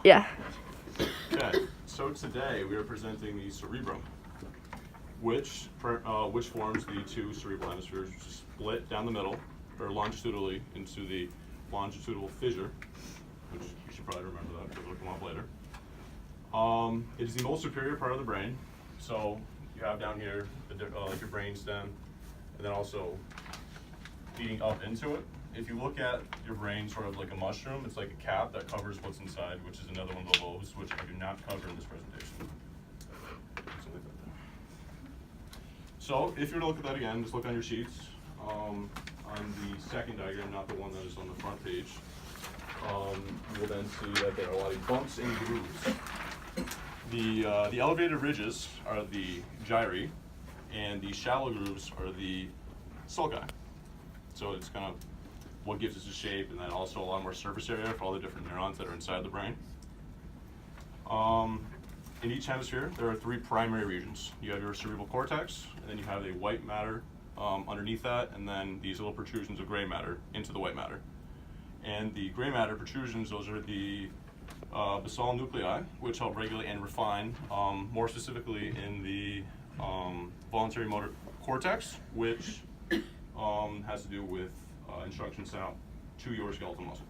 Yeah. Okay, so today we are presenting the cerebrum, which forms the two cerebral hemispheres, which is split down the middle, or longitudinally, into the longitudinal fissure, which you should probably remember that because it'll come up later. It is the most superior part of the brain, so you have down here like your brain stem, and then also feeding up into it. If you look at your brain sort of like a mushroom, it's like a cap that covers what's inside, which is another one of the lobes, which I do not cover in this presentation. So if you were to look at that again, just look on your sheets. On the second diagram, not the one that is on the front page, you will then see that there are a lot of bumps and grooves. The elevated ridges are the gyri, and the shallow grooves are the sulci. So it's kind of what gives us a shape, and then also a lot more surface area for all the different neurons that are inside the brain. In each hemisphere, there are three primary regions. You have your cerebral cortex, and then you have a white matter underneath that, and then these little protrusions of gray matter into the white matter. And the gray matter protrusions, those are the basal nuclei, which help regulate and refine, more specifically in the voluntary motor cortex, which has to do with instructions sent out to your skeletal muscles.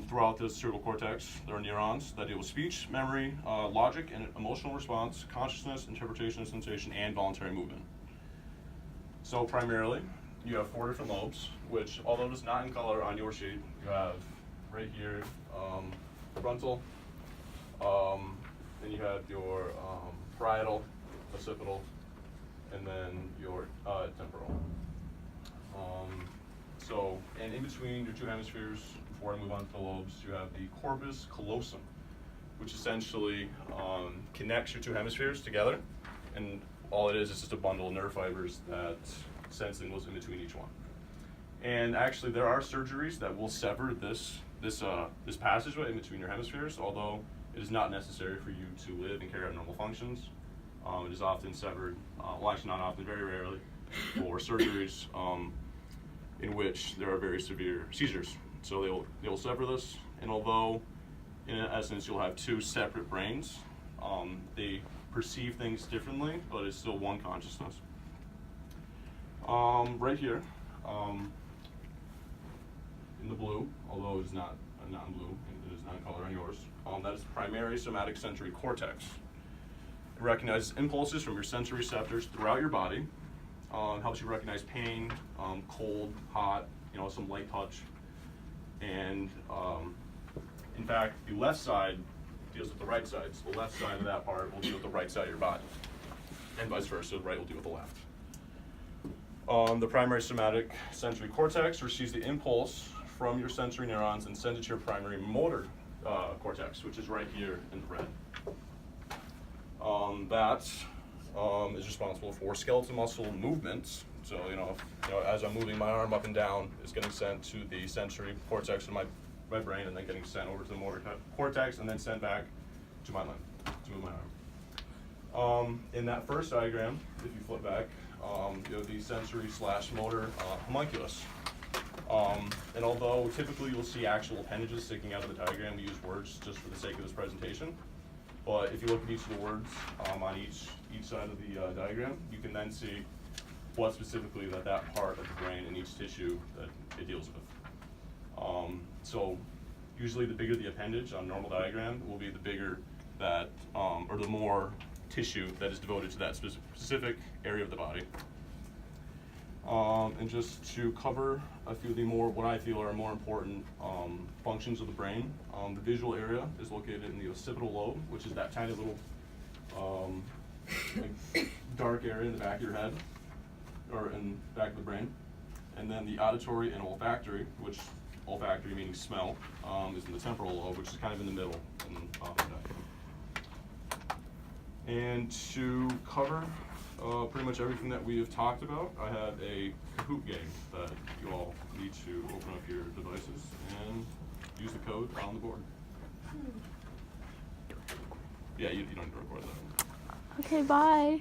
Throughout the cerebral cortex, there are neurons that deal with speech, memory, logic, and emotional response, consciousness, interpretation of sensation, and voluntary movement. So primarily, you have 4 different lobes, which, although it's not in color on your sheet, you have right here, frontal, then you have your parietal, occipital, and then your temporal. And in between your two hemispheres, before I move on to the lobes, you have the corpus callosum, which essentially connects your two hemispheres together, and all it is just a bundle of nerve fibers that send signals in between each one. And actually, there are surgeries that will sever this passageway in between your hemispheres, although it is not necessary for you to live and carry out normal functions. It is often severed, well, actually not often, very rarely, for surgeries in which there are very severe seizures. So they will sever this, and although in essence you'll have two separate brains, they perceive things differently, but it's still one consciousness. Right here, in the blue, although it's not in blue, and it is not in color on yours, that is the primary somatic sensory cortex. It recognizes impulses from your sensory receptors throughout your body, helps you recognize pain, cold, hot, some light touch, and in fact, the left side deals with the right side, so the left side of that part will deal with the right side of your body, and vice versa, the right will deal with the left. The primary somatic sensory cortex receives the impulse from your sensory neurons and sends it to your primary motor cortex, which is right here in the red. That is responsible for skeletal muscle movements. So, as I'm moving my arm up and down, it's getting sent to the sensory cortex of my brain, and then getting sent over to the motor cortex, and then sent back to my limb to move my arm. In that first diagram, if you flip back, you have the sensory/motor homunculus. And although typically you'll see actual appendages sticking out of the diagram, we use words just for the sake of this presentation. But if you look at each of the words on each side of the diagram, you can then see what specifically that part of the brain and each tissue that it deals with. So usually the bigger the appendage on a normal diagram will be the bigger that, or the more tissue that is devoted to that specific area of the body. And just to cover a few of the what I feel are more important functions of the brain, the visual area is located in the occipital lobe, which is that tiny little like dark area in the back of your head, or in the back of the brain. And then the auditory and olfactory, which olfactory meaning smell, is in the temporal lobe, which is kind of in the middle. And to cover pretty much everything that we have talked about, I have a Kahoot game that you all need to open up your devices and use the code on the board. Yeah, you don't need to record that. Okay, bye.